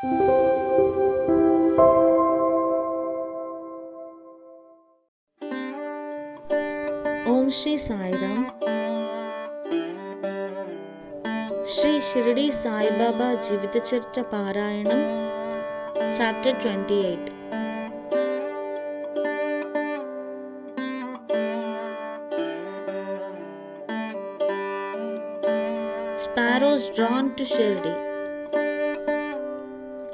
Om Shri Sai Ram. Shri Shirdi Sai Baba Jivitacharita Parayanam, Chapter 28. Sparrows drawn to Shirdi.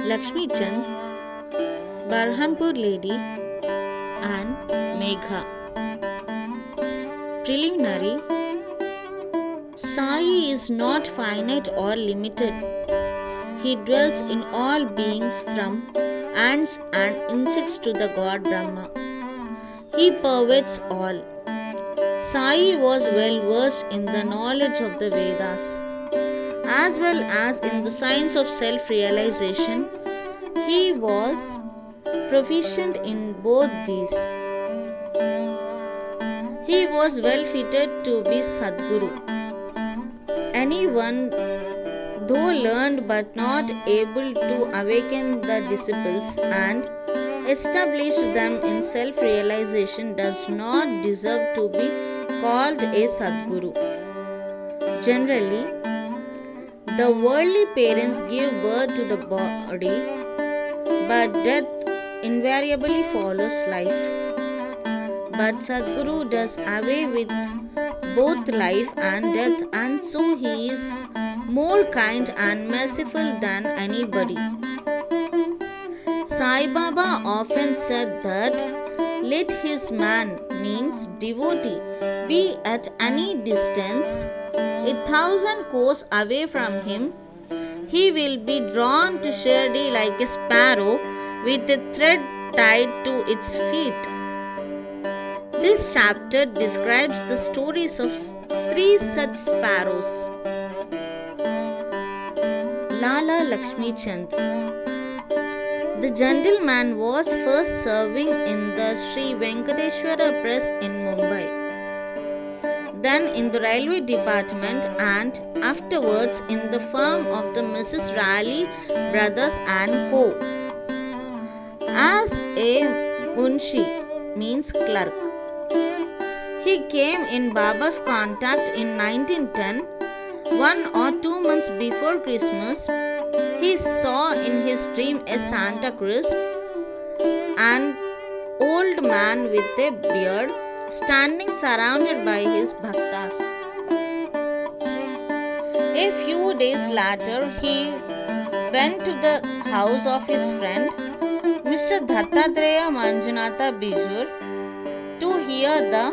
Lakshmi Chand, Barhampur Lady, and Megha. Preliminary. Sai is not finite or limited. He dwells in all beings from ants and insects to the god Brahma. He pervades all. Sai was well versed in the knowledge of the Vedas, as well as in the science of self-realization. He was proficient in both these. He was well fitted to be Sadguru. Anyone, though learned but not able to awaken the disciples and establish them in self-realization, does not deserve to be called a Sadguru. Generally, the worldly parents give birth to the body, but death invariably follows life. But Sadguru does away with both life and death, and so he is more kind and merciful than anybody. Sai Baba often said that let his man, means devotee, be at any distance, 1,000 kos away from him, he will be drawn to Shirdi like a sparrow with a thread tied to its feet. This chapter describes the stories of 3 such sparrows. Lala Lakshmi Chand. The gentleman was first serving in the Sri Venkateshwara Press in Mumbai, then in the railway department, and afterwards in the firm of the Mrs. Raleigh Brothers and Co. as a munshi, means clerk. He came in Baba's contact in 1910. 1 or 2 months before Christmas, he saw in his dream a Santa Cruz, an old man with a beard, standing surrounded by his bhaktas. A few days later, he went to the house of his friend, Mr. Dattatreya Manjunatha Bijur, to hear the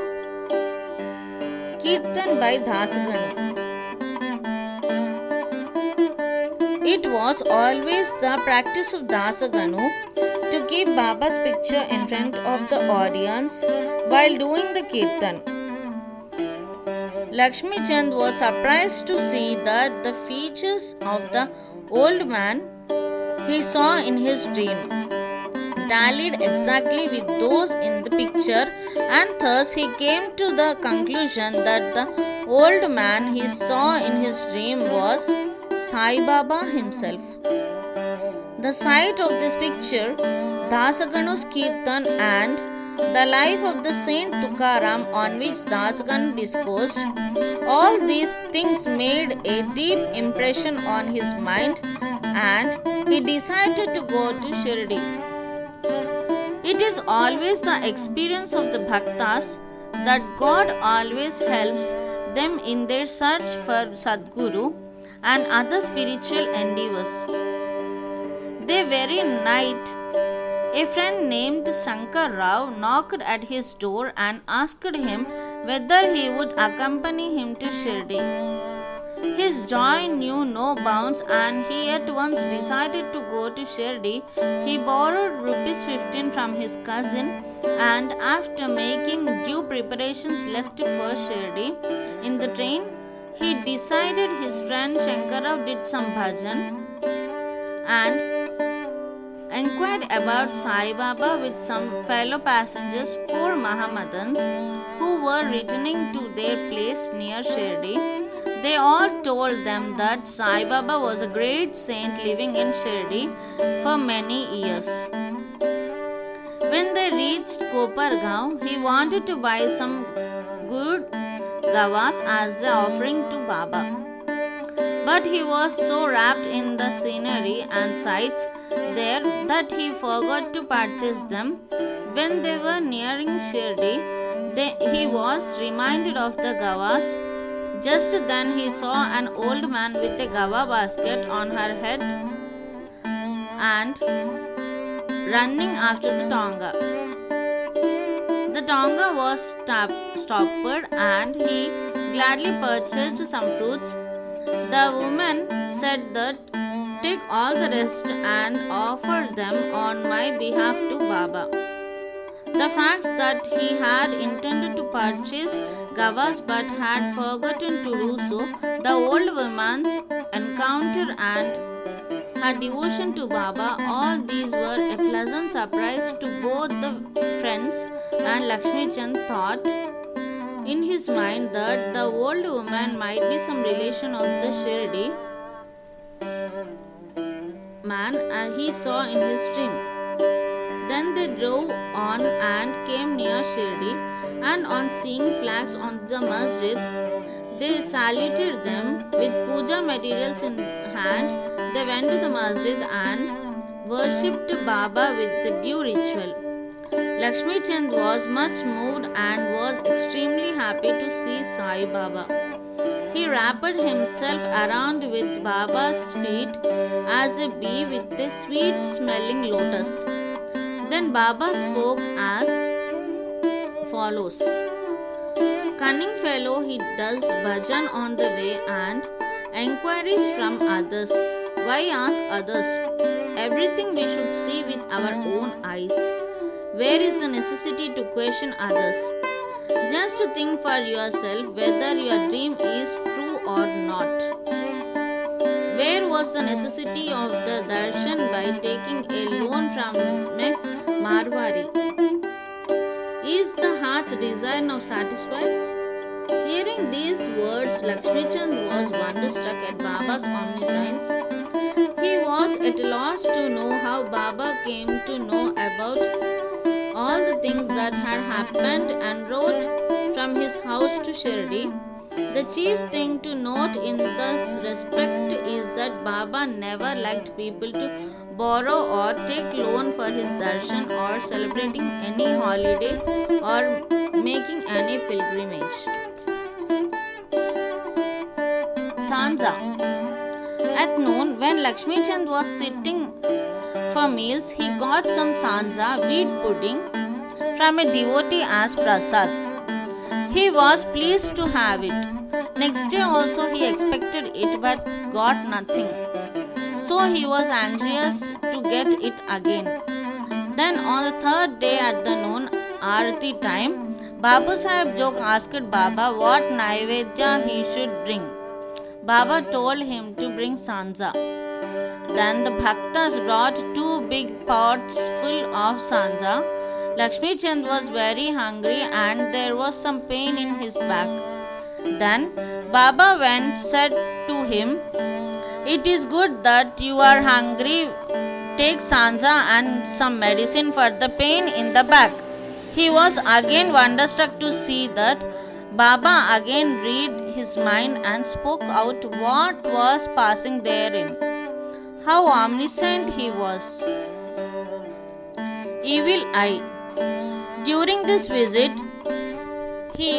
Kirtan by Dasaganu. It was always the practice of Dasaganu to keep Baba's picture in front of the audience while doing the Kirtan. Lakshmi Chand was surprised to see that the features of the old man he saw in his dream tallied exactly with those in the picture, and thus he came to the conclusion that the old man he saw in his dream was Sai Baba himself. The sight of this picture, Dasaganu's Kirtan, and the life of the Saint Tukaram on which Dasaganu discoursed, all these things made a deep impression on his mind, and he decided to go to Shirdi. It is always the experience of the bhaktas that God always helps them in their search for Sadguru and other spiritual endeavors. The very night, a friend named Shankar Rao knocked at his door and asked him whether he would accompany him to Shirdi. His joy knew no bounds, and he at once decided to go to Shirdi. He borrowed ₹15 from his cousin, and after making due preparations left for Shirdi. In the train, he decided his friend Shankarrao did some bhajan and inquired about Sai Baba with some fellow passengers, 4 Mahamadans, who were returning to their place near Shirdi. They all told them that Sai Baba was a great saint living in Shirdi for many years. When they reached Kopargaon, he wanted to buy some good gawas as an offering to Baba. But he was so wrapped in the scenery and sights there that he forgot to purchase them. When they were nearing Shirdi, he was reminded of the gawas. Just then he saw an old man with a gawa basket on her head and running after the Tonga. The Tonga was stopped and he gladly purchased some fruits. The woman said that, "Take all the rest and offer them on my behalf to Baba." The fact that he had intended to purchase gawas but had forgotten to do so, the old woman's encounter and her devotion to Baba, all these were a pleasant surprise to both the friends, and Lakshmi Chand thought in his mind that the old woman might be some relation of the Shirdi man he saw in his dream. Then they drove on and came near Shirdi, and on seeing flags on the masjid, they saluted them with puja materials in hand. They went to the masjid and worshipped Baba with the due ritual. Lakshmi Chand was much moved and was extremely happy to see Sai Baba. He wrapped himself around with Baba's feet as a bee with a sweet smelling lotus. Then Baba spoke as follows: "Cunning fellow, he does bhajan on the way and enquiries from others. Why ask others? Everything we should see with our own eyes. Where is the necessity to question others? Just think for yourself whether your dream is true or not. Where was the necessity of the darshan by taking a loan from a Marwari? Is the heart's desire now satisfied?" Hearing these words, Lakshmi Chand was wonderstruck at Baba's omniscience. He was at a loss to know how Baba came to know about all the things that had happened and wrote from his house to Shirdi. The chief thing to note in this respect is that Baba never liked people to borrow or take loan for his darshan or celebrating any holiday or making any pilgrimage. Sanza. At noon, when Lakshmi Chand was sitting for meals, he got some sanza, wheat pudding, from a devotee as prasad. He was pleased to have it. Next day also he expected it but got nothing. So he was anxious to get it again. Then on the third day at the noon Aarti time, Babu Sahib Jog asked Baba what Naivedya he should bring. Baba told him to bring sanza. Then the bhaktas brought 2 big pots full of sanza. Lakshmi Chand was very hungry and there was some pain in his back. Then Baba went said to him, "It is good that you are hungry. Take sanza and some medicine for the pain in the back." He was again wonderstruck to see that Baba again read his mind and spoke out what was passing therein. How omniscient he was. Evil eye. During this visit, he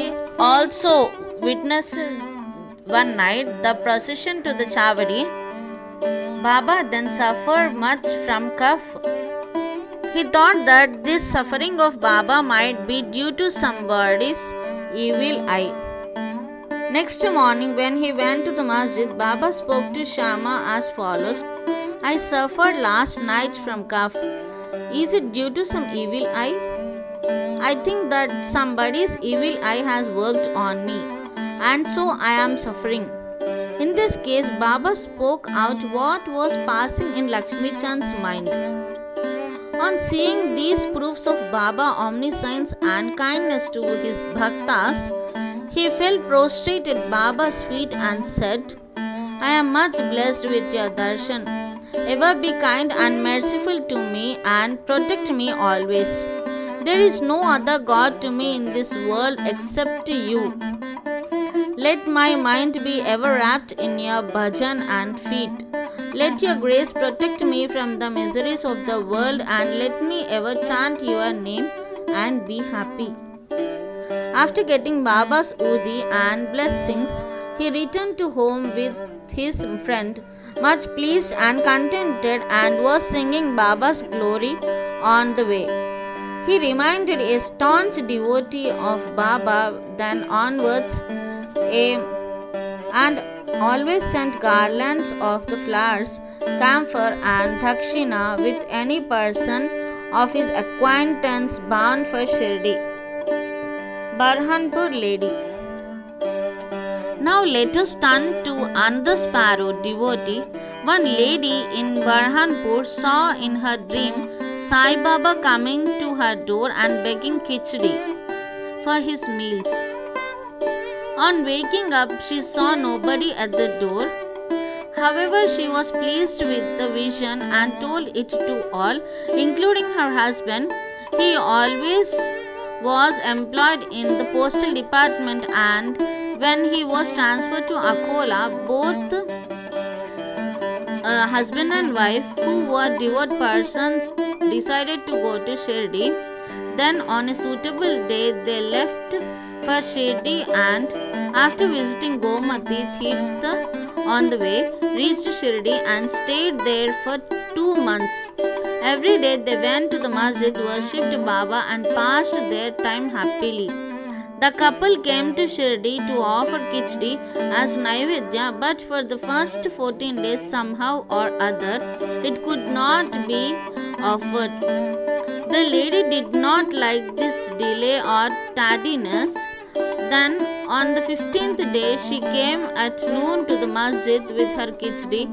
also witnessed one night the procession to the Chavadi. Baba then suffered much from cough. He thought that this suffering of Baba might be due to somebody's evil eye. Next morning, when he went to the masjid, Baba spoke to Shama as follows: "I suffered last night from cough. Is it due to some evil eye? I think that somebody's evil eye has worked on me, and so I am suffering." In this case, Baba spoke out what was passing in Lakshmi Chand's mind. On seeing these proofs of Baba omniscience and kindness to his bhaktas, He fell prostrate at Baba's feet and said, I am much blessed with your darshan. Ever be kind and merciful to me and protect me always. There is no other God to me in this world except you. Let my mind be ever wrapped in your bhajan and feet. Let your grace protect me from the miseries of the world and let me ever chant your name and be happy. After getting Baba's udi and blessings, he returned to home with his friend, much pleased and contented, and was singing Baba's glory on the way. He remained a staunch devotee of Baba then onwards, and always sent garlands of the flowers, camphor, and dakshina with any person of his acquaintance bound for Shirdi. Burhanpur Lady. Now let us turn to another sparrow devotee. One lady in Burhanpur saw in her dream Sai Baba coming to her door and begging khichdi for his meals. On waking up, she saw nobody at the door. However, she was pleased with the vision and told it to all, including her husband. He always was employed in the postal department, and when he was transferred to Akola, both husband and wife, who were devout persons, decided to go to Shirdi. Then, on a suitable day, they left for Shirdi and, after visiting Gomati Tirtha on the way, reached Shirdi and stayed there for 2 months. Every day they went to the masjid, worshipped Baba, and passed their time happily. The couple came to Shirdi to offer khichdi as Naivedya, but for the first 14 days, somehow or other, it could not be offered. The lady did not like this delay or tardiness. Then, on the 15th day, she came at noon to the masjid with her khichdi.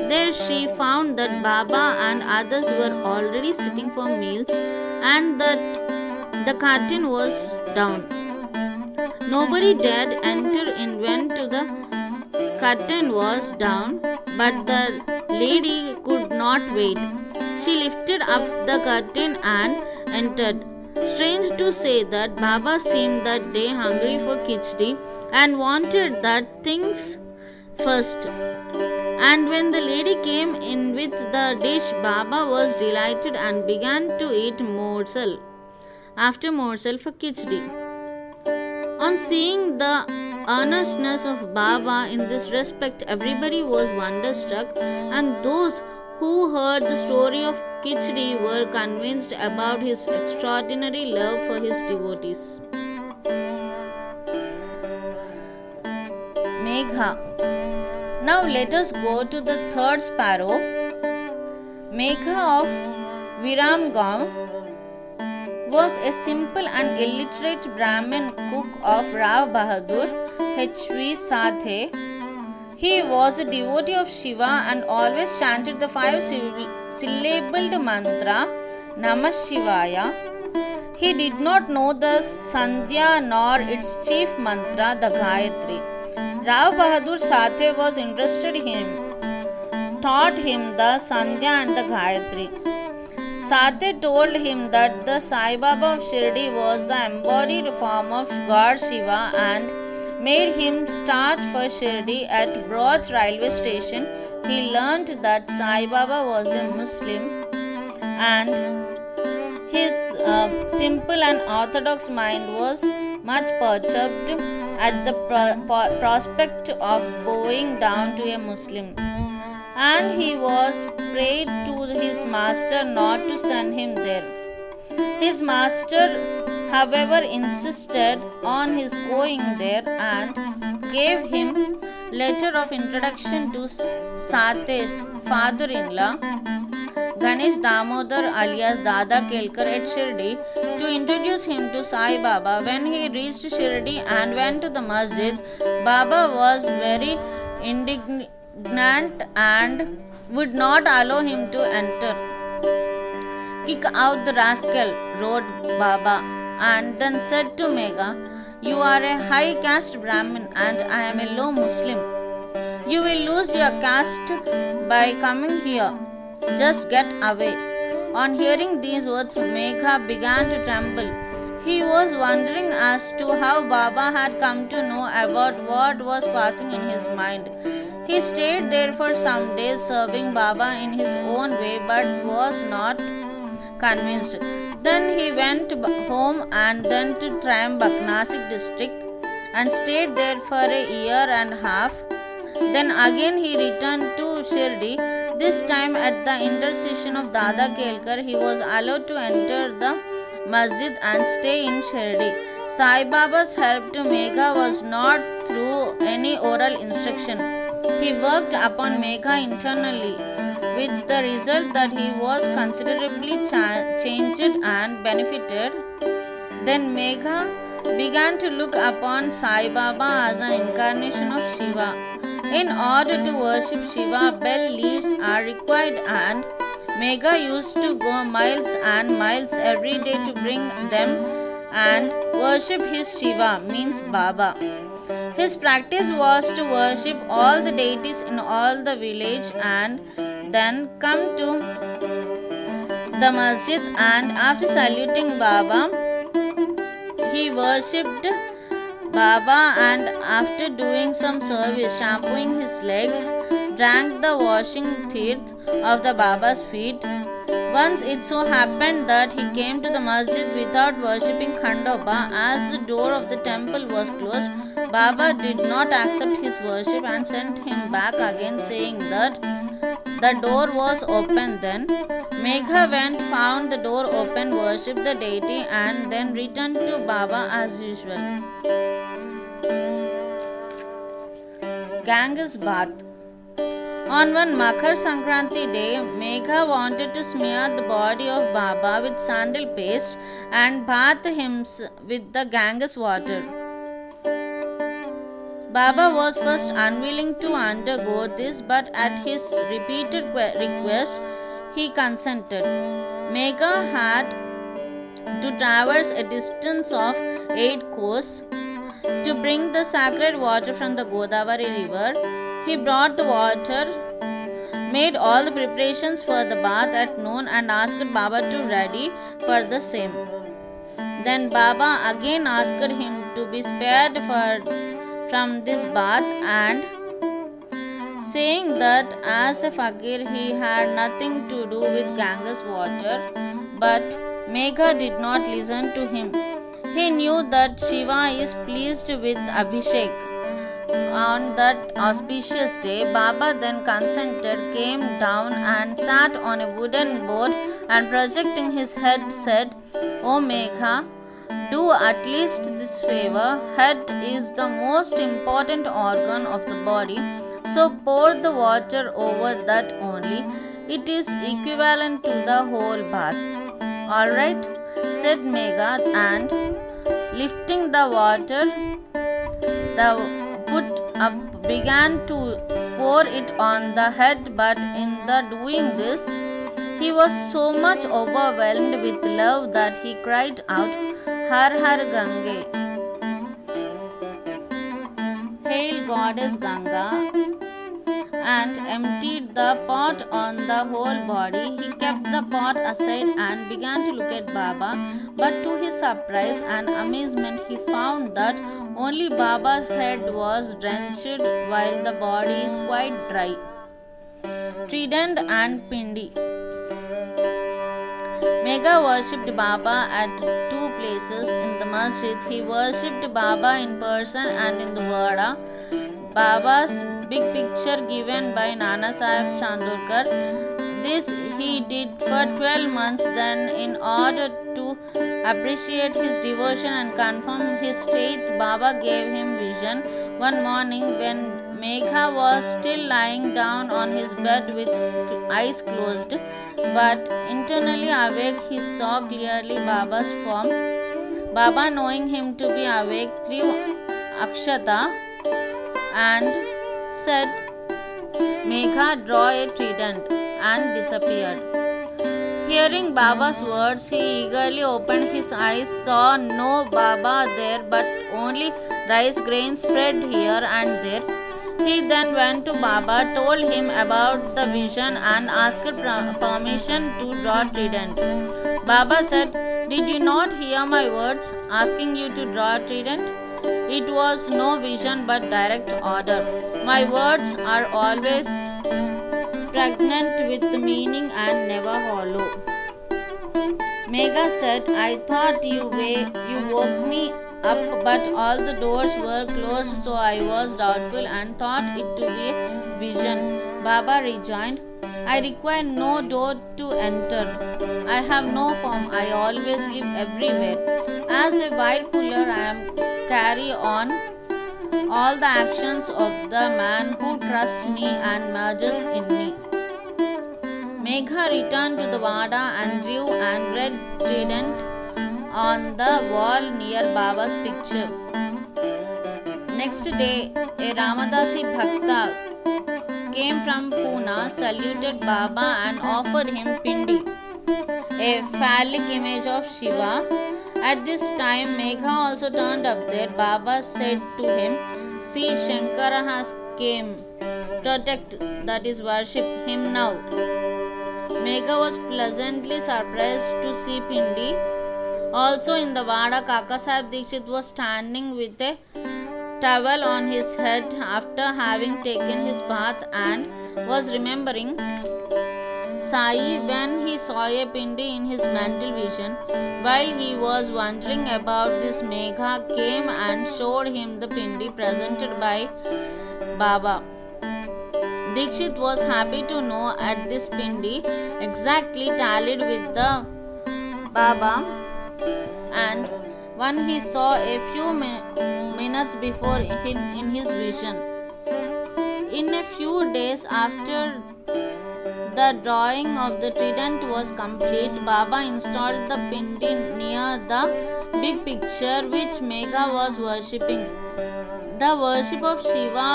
There she found that Baba and others were already sitting for meals and that the curtain was down. Nobody dared enter in when the curtain was down, but the lady could not wait. She lifted up the curtain and entered. Strange to say that Baba seemed that day hungry for khichdi and wanted that things first. And when the lady came in with the dish, Baba was delighted and began to eat morsel after morsel for khichdi. On seeing the earnestness of Baba in this respect, everybody was wonderstruck, and those who heard the story of khichdi were convinced about his extraordinary love for his devotees. Megha. Now let us go to the third sparrow. Megha of Viramgaon was a simple and illiterate Brahmin cook of Rao Bahadur H.V. Sathe. He was a devotee of Shiva and always chanted the 5-syllabled mantra Namah Shivaya. He did not know the Sandhya nor its chief mantra, the Gayatri. Rao Bahadur Sathe was interested in him, taught him the Sandhya and the Gayatri. Sathe told him that the Sai Baba of Shirdi was the embodied form of God Shiva and made him start for Shirdi at Broch railway station. He learnt that Sai Baba was a Muslim and his simple and orthodox mind was much perturbed at the prospect of bowing down to a Muslim. And he was prayed to his master not to send him there. His master, however, insisted on his going there and gave him letter of introduction to Sathe's father-in-law, Ganesh Damodar alias Dada Kelkar at Shirdi, to introduce him to Sai Baba. When he reached Shirdi and went to the masjid, Baba was very indignant and would not allow him to enter. Kick out the rascal, wrote Baba, and then said to Megha, You are a high caste Brahmin and I am a low Muslim. You will lose your caste by coming here. Just get away. On hearing these words, Megha began to tremble. He was wondering as to how Baba had come to know about what was passing in his mind. He stayed there for some days serving Baba in his own way but was not convinced. Then he went home and then to Triambak, Nasik district, and stayed there for a year and a half. Then again he returned to Shirdi. This time at the intercession of Dada Kelkar, he was allowed to enter the masjid and stay in Shirdi. Sai Baba's help to Megha was not through any oral instruction. He worked upon Megha internally, with the result that he was considerably changed and benefited. Then Megha began to look upon Sai Baba as an incarnation of Shiva. In order to worship Shiva, bell leaves are required, and Megha used to go miles and miles every day to bring them and worship his Shiva, means Baba. His practice was to worship all the deities in all the village and then come to the masjid, and after saluting Baba, he worshipped Baba, and after doing some service, shampooing his legs, drank the washing teeth of the Baba's feet. Once it so happened that he came to the masjid without worshipping Khandoba. As the door of the temple was closed, Baba did not accept his worship and sent him back again, saying that the door was open. Then Megha went, found the door open, worshipped the deity, and then returned to Baba as usual. Ganges bath. On one Makar Sankranti day, Megha wanted to smear the body of Baba with sandal paste and bath him with the Ganges water. Baba was first unwilling to undergo this, but at his repeated request, he consented. Megha had to traverse a distance of 8 kos to bring the sacred water from the Godavari river. He brought the water, made all the preparations for the bath at noon, and asked Baba to ready for the same. Then Baba again asked him to be spared from this bath, and saying that as a fakir he had nothing to do with Ganges water, but Megha did not listen to him. He knew that Shiva is pleased with Abhishek. On that auspicious day, Baba then consented, came down and sat on a wooden board, and projecting his head said, "O Megha, do at least this favor. Head is the most important organ of the body, so pour the water over that only. It is equivalent to the whole bath." "All right," said Megha, and lifting the water, the put up began to pour it on the head, but in the doing this, he was so much overwhelmed with love that he cried out, "Har Har Gange! Hail Goddess Ganga!" and emptied the pot on the whole body. He kept the pot aside and began to look at Baba, but to his surprise and amazement, he found that only Baba's head was drenched while the body is quite dry. Trident and Pindi. Megha worshipped Baba at 2 places in the masjid. He worshipped Baba in person and in the Vada. Baba's big picture given by Nana Sahib Chandorkar. This he did for 12 months. Then, in order to appreciate his devotion and confirm his faith, Baba gave him vision. One morning, when Megha was still lying down on his bed with eyes closed, but internally awake, he saw clearly Baba's form. Baba, knowing him to be awake, threw Akshata and said, "Megha, draw a trident," and disappeared. Hearing Baba's words, he eagerly opened his eyes, saw no Baba there but only rice grains spread here and there. He then went to Baba, told him about the vision, and asked permission to draw trident. Baba said, "Did you not hear my words asking you to draw a trident? It was no vision but direct order. My words are always pregnant with meaning and never hollow." Megha said, "I thought you woke me up, but all the doors were closed, so I was doubtful and thought it to be a vision." Baba rejoined, "I require no door to enter. I have no form. I always live everywhere. As a wire puller, I am carry on all the actions of the man who trusts me and merges in me." Megha returned to the Vada and drew and red trident on the wall near Baba's picture. Next day, a Ramadasi Bhakta came from Pune, saluted Baba and offered him Pindi, a phallic image of Shiva. At this time, Megha also turned up there. Baba said to him, "See, Shankara has came. Protect, that is, worship him now." Megha was pleasantly surprised to see Pindi. Also in the Vada, Kaka Sahib Dikshit was standing with a towel on his head after having taken his bath and was remembering Sai when he saw a Pindi in his mental vision. While he was wondering about this, Megha came and showed him the Pindi presented by Baba. Dikshit was happy to know at this Pindi exactly tallied with the Baba and one he saw a few minutes before in his vision. In a few days after the drawing of the trident was complete, Baba installed the Pindi near the big picture which Megha was worshipping. The worship of Shiva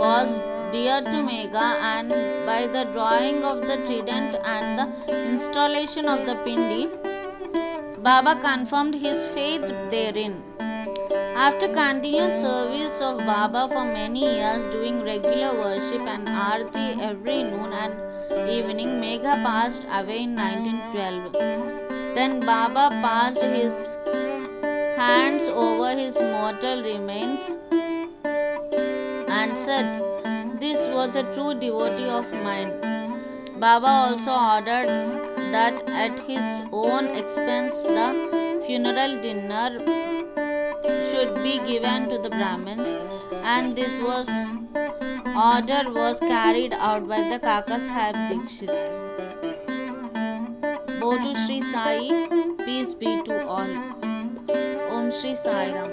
was dear to Megha, and by the drawing of the trident and the installation of the Pindi, Baba confirmed his faith therein. After continuous service of Baba for many years, doing regular worship and arati every noon and evening, Megha passed away in 1912. Then Baba passed his hands over his mortal remains and said, "This was a true devotee of mine." Baba also ordered that at his own expense the funeral dinner should be given to the Brahmins, and this order was carried out by the Kaka Sahib Dikshit. Bodu Sri Sai, peace be to all. Om Sri Sai Ram.